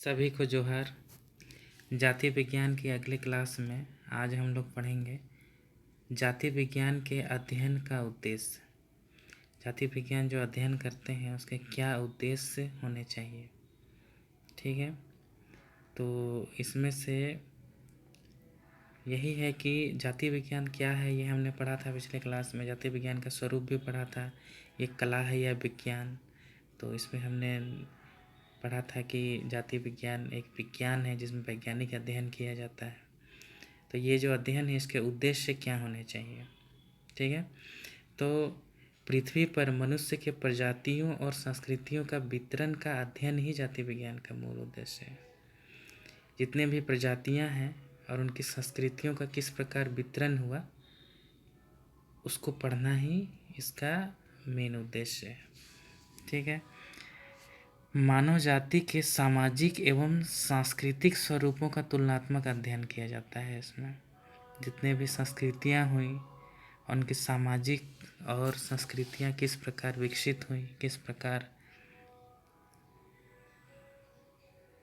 सभी को जोहार। जाति विज्ञान की अगले क्लास में आज हम लोग पढ़ेंगे जाति विज्ञान के अध्ययन का उद्देश्य। जाति विज्ञान जो अध्ययन करते हैं उसके क्या उद्देश्य होने चाहिए, ठीक है। तो इसमें से यही है कि जाति विज्ञान क्या है, ये हमने पढ़ा था पिछले क्लास में। जाति विज्ञान का स्वरूप भी पढ़ा था, ये कला है या विज्ञान। तो इसमें हमने पढ़ा था कि जाति विज्ञान एक विज्ञान है जिसमें वैज्ञानिक अध्ययन किया जाता है। तो ये जो अध्ययन है इसके उद्देश्य क्या होने चाहिए, ठीक है। तो पृथ्वी पर मनुष्य के प्रजातियों और संस्कृतियों का वितरण का अध्ययन ही जाति विज्ञान का मूल उद्देश्य है। जितने भी प्रजातियां हैं और उनकी संस्कृतियों का किस प्रकार वितरण हुआ उसको पढ़ना ही इसका मेन उद्देश्य है, ठीक है। मानव जाति के सामाजिक एवं सांस्कृतिक स्वरूपों का तुलनात्मक अध्ययन किया जाता है। इसमें जितने भी संस्कृतियां हुई उनकी सामाजिक और संस्कृतियां किस प्रकार विकसित हुई, किस प्रकार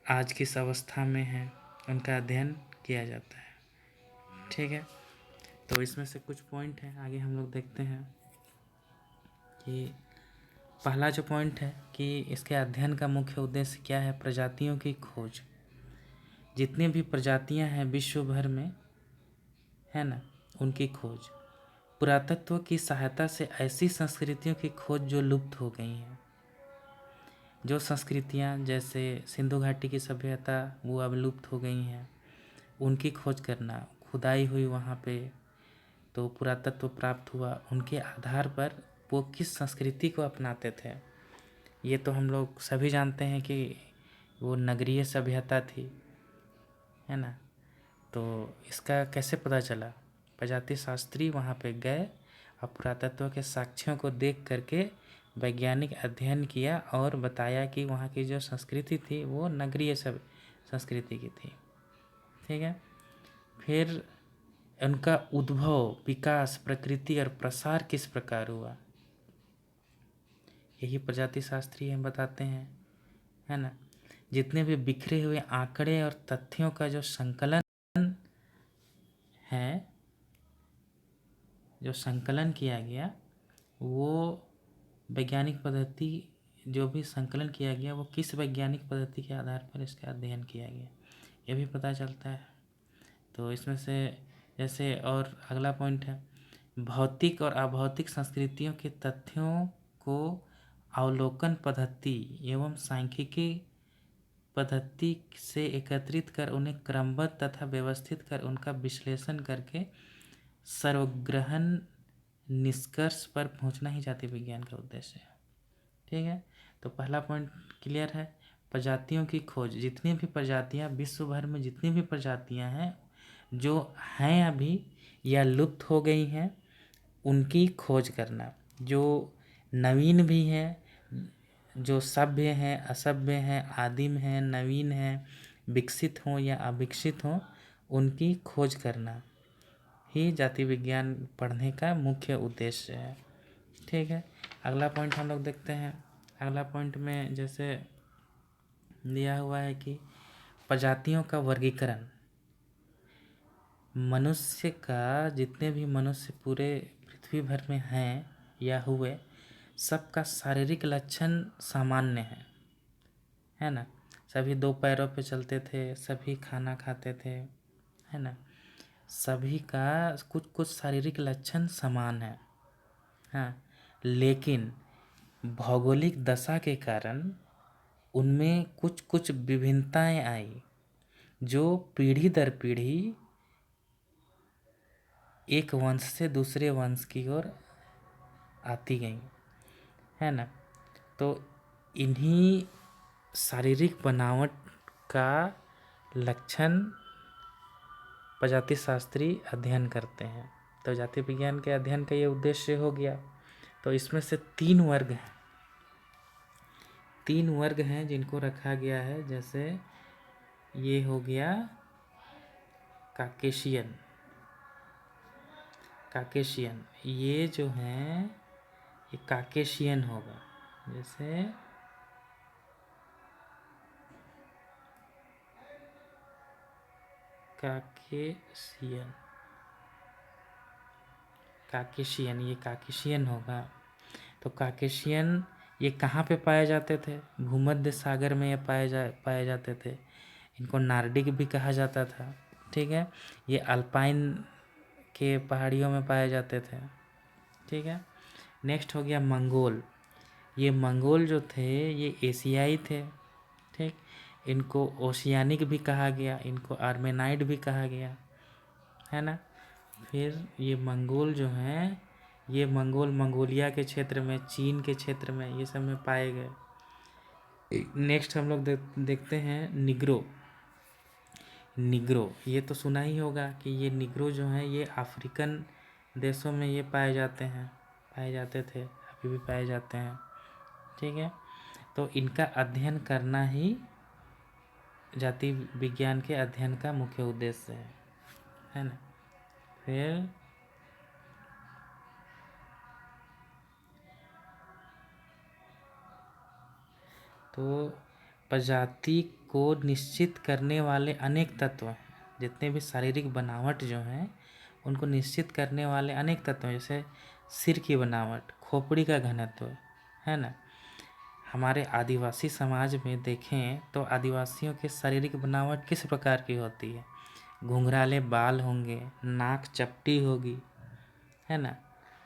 आज किस अवस्था में है, उनका अध्ययन किया जाता है, ठीक है। तो इसमें से कुछ पॉइंट हैं, आगे हम लोग देखते हैं कि पहला जो पॉइंट है कि इसके अध्ययन का मुख्य उद्देश्य क्या है। प्रजातियों की खोज। जितनी भी प्रजातियां हैं विश्व भर में, है ना, उनकी खोज। पुरातत्व की सहायता से ऐसी संस्कृतियों की खोज जो लुप्त हो गई हैं। जो संस्कृतियां जैसे सिंधु घाटी की सभ्यता वो अब लुप्त हो गई हैं, उनकी खोज करना। खुदाई हुई वहाँ पे तो पुरातत्व प्राप्त हुआ, उनके आधार पर वो किस संस्कृति को अपनाते थे ये तो हम लोग सभी जानते हैं कि वो नगरीय सभ्यता थी, है ना। तो इसका कैसे पता चला। प्रजाति शास्त्री वहाँ पे गए और पुरातत्व के साक्ष्यों को देख करके वैज्ञानिक अध्ययन किया और बताया कि वहाँ की जो संस्कृति थी वो नगरीय संस्कृति की थी, ठीक है। फिर उनका उद्भव, विकास, प्रकृति और प्रसार किस प्रकार हुआ, यही प्रजाति शास्त्री हम बताते हैं, है ना। जितने भी बिखरे हुए आंकड़े और तथ्यों का जो संकलन है, जो संकलन किया गया, वो वैज्ञानिक पद्धति, जो भी संकलन किया गया वो किस वैज्ञानिक पद्धति के आधार पर इसका अध्ययन किया गया ये भी पता चलता है। तो इसमें से जैसे और अगला पॉइंट है भौतिक और अभौतिक संस्कृतियों के तथ्यों को अवलोकन पद्धति एवं सांख्यिकी पद्धति से एकत्रित कर उन्हें क्रमबद्ध तथा व्यवस्थित कर उनका विश्लेषण करके सर्वग्रहण निष्कर्ष पर पहुंचना ही जाति विज्ञान का उद्देश्य है, ठीक है। तो पहला पॉइंट क्लियर है, प्रजातियों की खोज। जितनी भी प्रजातियां विश्व भर में, जितनी भी प्रजातियां हैं जो हैं अभी या लुप्त हो गई हैं, उनकी खोज करना। जो नवीन भी हैं, जो सभ्य हैं, असभ्य हैं, आदिम हैं, नवीन हैं, विकसित हों या अविकसित हों, उनकी खोज करना ही जाति विज्ञान पढ़ने का मुख्य उद्देश्य है, ठीक है। अगला पॉइंट हम लोग देखते हैं। अगला पॉइंट में जैसे दिया हुआ है कि प्रजातियों का वर्गीकरण। मनुष्य का, जितने भी मनुष्य पूरे पृथ्वी भर में हैं या हुए, सबका शारीरिक लक्षण सामान्य है ना। सभी दो पैरों पे चलते थे, सभी खाना खाते थे, है ना। सभी का कुछ कुछ शारीरिक लक्षण समान है, हाँ। लेकिन भौगोलिक दशा के कारण उनमें कुछ कुछ विभिन्नताएं आई जो पीढ़ी दर पीढ़ी एक वंश से दूसरे वंश की ओर आती गई, है ना। तो इन्हीं शारीरिक बनावट का लक्षण प्रजाति शास्त्री अध्ययन करते हैं। तो जाति विज्ञान के अध्ययन का ये उद्देश्य हो गया। तो इसमें से तीन वर्ग हैं जिनको रखा गया है। जैसे ये हो गया काकेशियन, ये जो हैं ये काकेशियन होगा। जैसे काकेशियन, काकेशियन, ये काकेशियन होगा। तो काकेशियन ये कहाँ पे पाए जाते थे? भूमध्य सागर में ये पाए जाते थे। इनको नार्डिक भी कहा जाता था। ठीक है, ये अल्पाइन के पहाड़ियों में पाए जाते थे। ठीक है, नेक्स्ट हो गया मंगोल। ये मंगोल जो थे ये एशियाई थे। ठीक, इनको ओशियानिक भी कहा गया, इनको आर्मेनाइड भी कहा गया, है ना। फिर ये मंगोल जो हैं, ये मंगोल मंगोलिया के क्षेत्र में, चीन के क्षेत्र में, ये सब में पाए गए। नेक्स्ट हम लोग देखते हैं निग्रो। निग्रो ये तो सुना ही होगा कि ये निग्रो जो हैं ये अफ्रीकन देशों में ये पाए जाते हैं, पाए जाते थे, अभी भी पाए जाते हैं। ठीक है, तो इनका अध्ययन करना ही जाति विज्ञान के अध्ययन का मुख्य उद्देश्य है ना। फिर तो प्रजाति को निश्चित करने वाले अनेक तत्व हैं। जितने भी शारीरिक बनावट जो हैं उनको निश्चित करने वाले अनेक तत्व हैं, जैसे सिर की बनावट, खोपड़ी का घनत्व, है ना। हमारे आदिवासी समाज में देखें तो आदिवासियों की शारीरिक बनावट किस प्रकार की होती है? घुंघराले बाल होंगे, नाक चपटी होगी, है ना।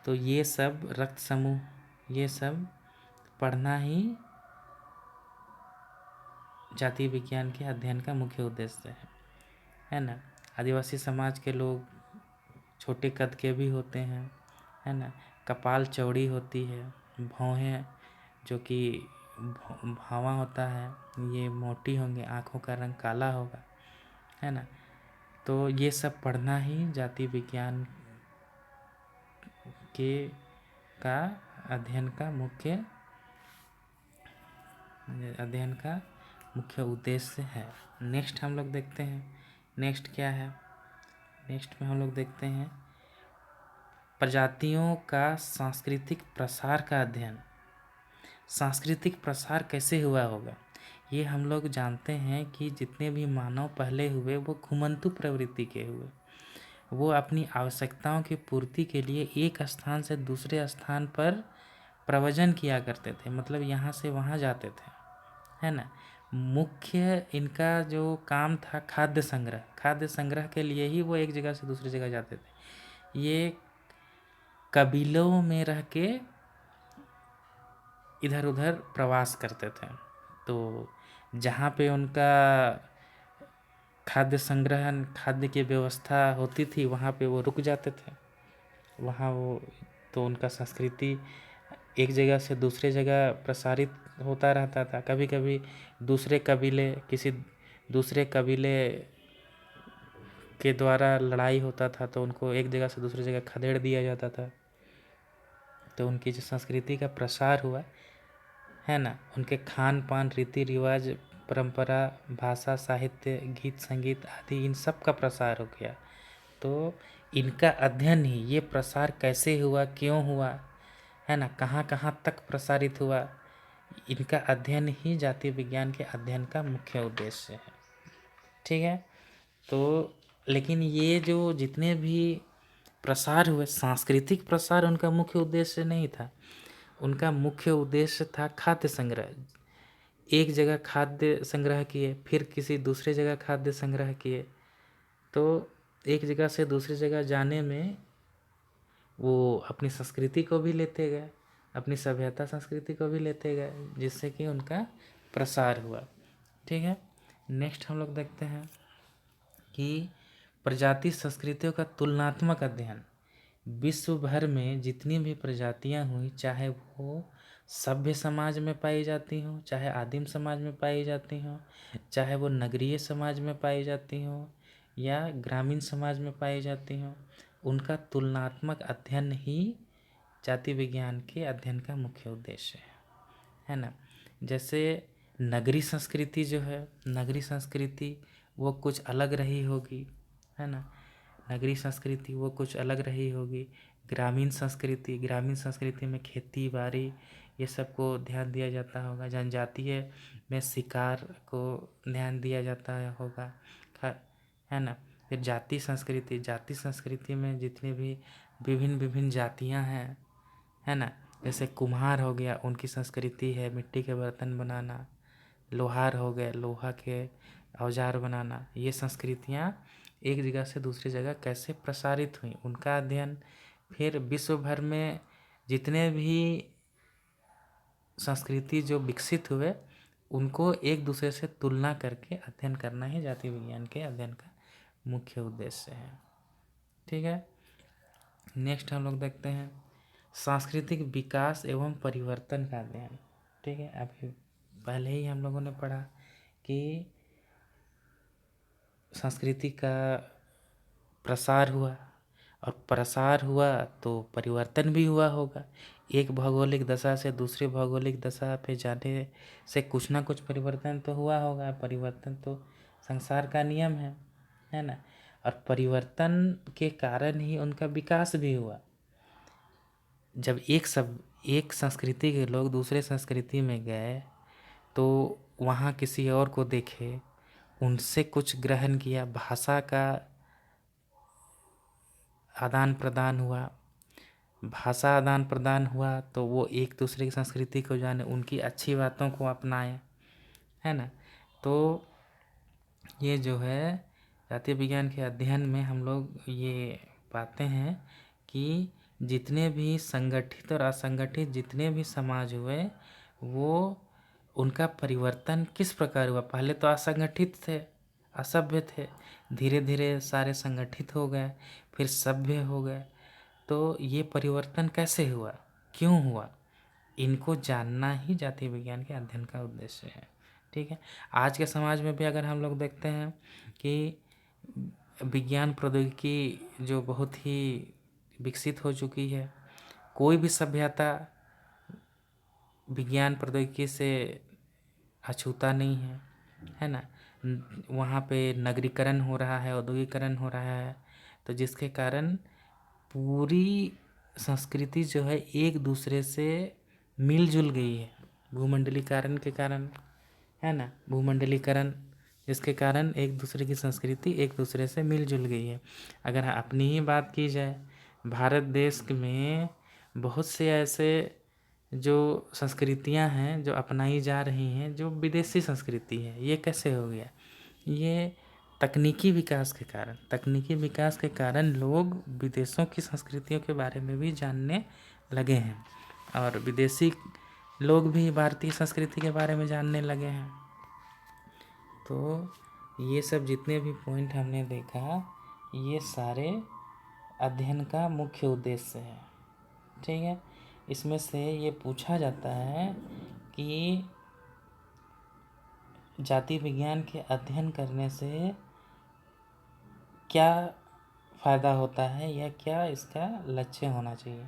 तो ये सब रक्त समूह, ये सब पढ़ना ही जाति विज्ञान के अध्ययन का मुख्य उद्देश्य है ना। आदिवासी समाज के लोग छोटे कद के भी होते हैं, है ना। कपाल चौड़ी होती है, भौहें जो कि भावा होता है ये मोटी होंगे, आँखों का रंग काला होगा, है ना। तो ये सब पढ़ना ही जाति विज्ञान के का अध्ययन का मुख्य उद्देश्य है। नेक्स्ट हम लोग देखते हैं, नेक्स्ट क्या है। नेक्स्ट में हम लोग देखते हैं प्रजातियों का सांस्कृतिक प्रसार का अध्ययन। सांस्कृतिक प्रसार कैसे हुआ होगा? ये हम लोग जानते हैं कि जितने भी मानव पहले हुए वो घुमंतु प्रवृत्ति के हुए। वो अपनी आवश्यकताओं की पूर्ति के लिए एक स्थान से दूसरे स्थान पर प्रव्रजन किया करते थे, मतलब यहाँ से वहाँ जाते थे, है ना। मुख्य इनका जो काम था खाद्य संग्रह, खाद्य संग्रह के लिए ही वो एक जगह से दूसरी जगह जाते थे। ये कबीलों में रह के इधर उधर प्रवास करते थे। तो जहाँ पे उनका खाद्य संग्रहण, खाद्य की व्यवस्था होती थी वहाँ पे वो रुक जाते थे। वहाँ वो तो उनका संस्कृति एक जगह से दूसरे जगह प्रसारित होता रहता था। कभी कभी दूसरे कबीले, किसी दूसरे कबीले के द्वारा लड़ाई होता था तो उनको एक जगह से दूसरी जगह खदेड़ दिया जाता था। तो उनकी जो संस्कृति का प्रसार हुआ, है ना, उनके खान पान, रीति रिवाज, परंपरा, भाषा, साहित्य, गीत संगीत आदि इन सब का प्रसार हो गया। तो इनका अध्ययन ही, ये प्रसार कैसे हुआ, क्यों हुआ, है ना, कहाँ कहाँ तक प्रसारित हुआ, इनका अध्ययन ही जाति विज्ञान के अध्ययन का मुख्य उद्देश्य है। ठीक है, तो लेकिन ये जो जितने भी प्रसार हुए, सांस्कृतिक प्रसार उनका मुख्य उद्देश्य नहीं था। उनका मुख्य उद्देश्य था खाद्य संग्रह। एक जगह खाद्य संग्रह किए, फिर किसी दूसरे जगह खाद्य संग्रह किए। तो एक जगह से दूसरी जगह जाने में वो अपनी संस्कृति को भी लेते गए, अपनी सभ्यता संस्कृति को भी लेते गए, जिससे कि उनका प्रसार हुआ। ठीक है, नेक्स्ट हम लोग देखते हैं कि प्रजाति संस्कृतियों का तुलनात्मक अध्ययन। विश्व भर में जितनी भी प्रजातियां हुई, चाहे वो सभ्य समाज में पाई जाती हों, चाहे आदिम समाज में पाई जाती हों, चाहे वो नगरीय समाज में पाई जाती हों या ग्रामीण समाज में पाई जाती हों, उनका तुलनात्मक अध्ययन ही जाति विज्ञान के अध्ययन का मुख्य उद्देश्य है ना। जैसे नगरी संस्कृति जो है, नगरी संस्कृति वो कुछ अलग रही होगी, है ना। नगरी संस्कृति वो कुछ अलग रही होगी। ग्रामीण संस्कृति में खेती बाड़ी ये सब को ध्यान दिया जाता होगा। जनजातीय में शिकार को ध्यान दिया जाता होगा, है ना। फिर जाति संस्कृति में जितने भी विभिन्न विभिन्न जातियाँ हैं, है ना। जैसे कुम्हार हो गया, उनकी संस्कृति है मिट्टी के बर्तन बनाना। लोहार हो गए, लोहा के औजार बनाना। ये संस्कृतियाँ एक जगह से दूसरी जगह कैसे प्रसारित हुई, उनका अध्ययन। फिर विश्व भर में जितने भी संस्कृति जो विकसित हुए, उनको एक दूसरे से तुलना करके अध्ययन करना ही जाति विज्ञान के अध्ययन का मुख्य उद्देश्य है। ठीक है, नेक्स्ट हम लोग देखते हैं सांस्कृतिक विकास एवं परिवर्तन का अध्ययन। ठीक है, अभी पहले ही हम लोगों ने पढ़ा कि संस्कृति का प्रसार हुआ, और प्रसार हुआ तो परिवर्तन भी हुआ होगा। एक भौगोलिक दशा से दूसरे भौगोलिक दशा पे जाने से कुछ ना कुछ परिवर्तन तो हुआ होगा। परिवर्तन तो संसार का नियम है ना। और परिवर्तन के कारण ही उनका विकास भी हुआ। जब एक संस्कृति के लोग दूसरे संस्कृति में गए तो वहाँ किसी और को देखे, उनसे कुछ ग्रहण किया, भाषा का आदान प्रदान हुआ। भाषा आदान प्रदान हुआ तो वो एक दूसरे की संस्कृति को जाने, उनकी अच्छी बातों को अपनाए, है ना। तो ये जो है जातीय विज्ञान के अध्ययन में हम लोग ये पाते हैं कि जितने भी संगठित और असंगठित जितने भी समाज हुए, वो उनका परिवर्तन किस प्रकार हुआ। पहले तो असंगठित थे, असभ्य थे, धीरे धीरे सारे संगठित हो गए, फिर सभ्य हो गए। तो ये परिवर्तन कैसे हुआ, क्यों हुआ, इनको जानना ही जातीय विज्ञान के अध्ययन का उद्देश्य है। ठीक है, आज के समाज में भी अगर हम लोग देखते हैं कि विज्ञान प्रौद्योगिकी जो बहुत ही विकसित हो चुकी है, कोई भी सभ्यता विज्ञान प्रौद्योगिकी से अछूता नहीं है ना। वहाँ पे नगरीकरण हो रहा है, औद्योगिकरण हो रहा है, तो जिसके कारण पूरी संस्कृति जो है एक दूसरे से मिलजुल गई है भूमंडलीकरण के कारण, है ना। भूमंडलीकरण जिसके कारण एक दूसरे की संस्कृति एक दूसरे से मिलजुल गई है। अगर अपनी ही बात की जाए, भारत देश में बहुत से ऐसे जो संस्कृतियां हैं जो अपनाई जा रही हैं, जो विदेशी संस्कृति है। ये कैसे हो गया? ये तकनीकी विकास के कारण लोग विदेशों की संस्कृतियों के बारे में भी जानने लगे हैं, और विदेशी लोग भी भारतीय संस्कृति के बारे में जानने लगे हैं। तो ये सब जितने भी पॉइंट हमने देखा, ये सारे अध्ययन का मुख्य उद्देश्य है। ठीक है, इसमें से ये पूछा जाता है कि जाति विज्ञान के अध्ययन करने से क्या फ़ायदा होता है या क्या इसका लक्ष्य होना चाहिए।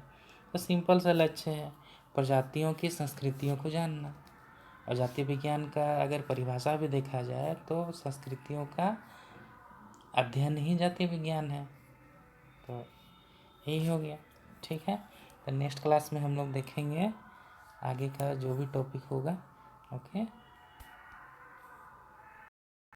तो सिंपल सा लक्ष्य है, प्रजातियों की संस्कृतियों को जानना। और जातीय विज्ञान का अगर परिभाषा भी देखा जाए तो संस्कृतियों का अध्ययन ही जातीय विज्ञान है। तो यही हो गया। ठीक है, तो नेक्स्ट क्लास में हम लोग देखेंगे आगे का जो भी टॉपिक होगा। ओके।